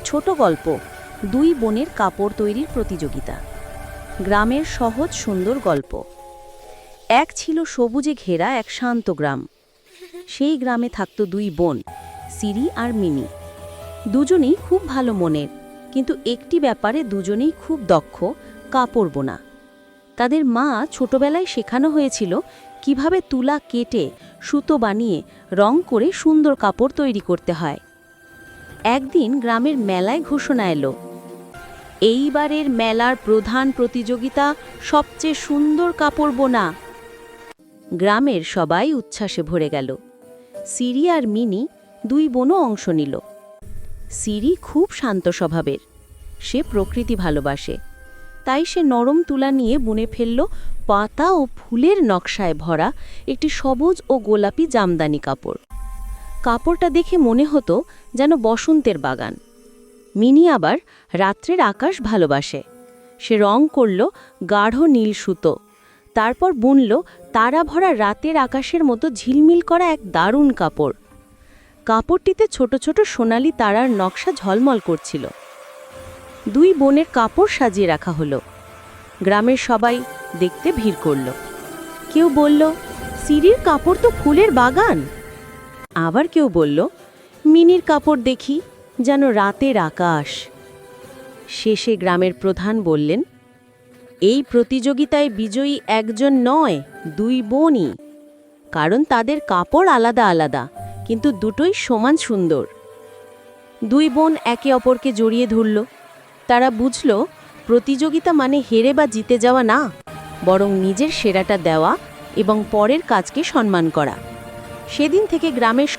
ছোট গল্প, দুই বোনের কাপড় তৈরির প্রতিযোগিতা। গ্রামের সহজ সুন্দর গল্প। এক ছিল সবুজে ঘেরা এক শান্ত গ্রাম। সেই গ্রামে থাকত দুই বোন, সিরি আর মিনি। দুজনেই খুব ভালো মনের, কিন্তু একটি ব্যাপারে দুজনেই খুব দক্ষ, কাপড় বোনা। তাদের মা ছোটবেলায় শেখানো হয়েছিল কিভাবে তুলা কেটে সুতো বানিয়ে রং করে সুন্দর কাপড় তৈরি করতে হয়। একদিন গ্রামের মেলায় ঘোষণা এলো, এইবারের মেলার প্রধান প্রতিযোগিতা সবচেয়ে সুন্দর কাপড় বোনা। গ্রামের সবাই উচ্ছ্বাসে ভরে গেল। সিরি আর মিনি দুই বোনও অংশ নিল। সিরি খুব শান্ত স্বভাবের, সে প্রকৃতি ভালোবাসে, তাই সে নরম তুলা নিয়ে বুনে ফেলল পাতা ও ফুলের নকশায় ভরা একটি সবুজ ও গোলাপি জামদানি কাপড়। কাপড়টা দেখে মনে হতো যেন বসন্তের বাগান। মিনি আবার রাত্রের আকাশ ভালোবাসে, সে রং করল গাঢ় নীল সুতো, তারপর বুনল তারা ভরা রাতের আকাশের মতো ঝিলমিল করা এক দারুণ কাপড়। কাপড়টিতে ছোট ছোট সোনালি তারার নকশা ঝলমল করছিল। দুই বোনের কাপড় সাজিয়ে রাখা হলো। গ্রামের সবাই দেখতে ভিড় করল। কেউ বলল, সিরির কাপড় তো ফুলের বাগান। আবার কেউ বলল, মিনির কাপড় দেখি যেন রাতের আকাশ। শেষে গ্রামের প্রধান বললেন, এই প্রতিযোগিতায় বিজয়ী একজন নয়, দুই বোনই। কারণ তাদের কাপড় আলাদা আলাদা, কিন্তু দুটোই সমান সুন্দর। দুই বোন একে অপরকে জড়িয়ে ধরল। তারা বুঝল, প্রতিযোগিতা মানে হেরে বা জিতে যাওয়া না, বরং নিজের সেরাটা দেওয়া এবং পরের কাজকে সম্মান করা। সেদিন থেকে গ্রামের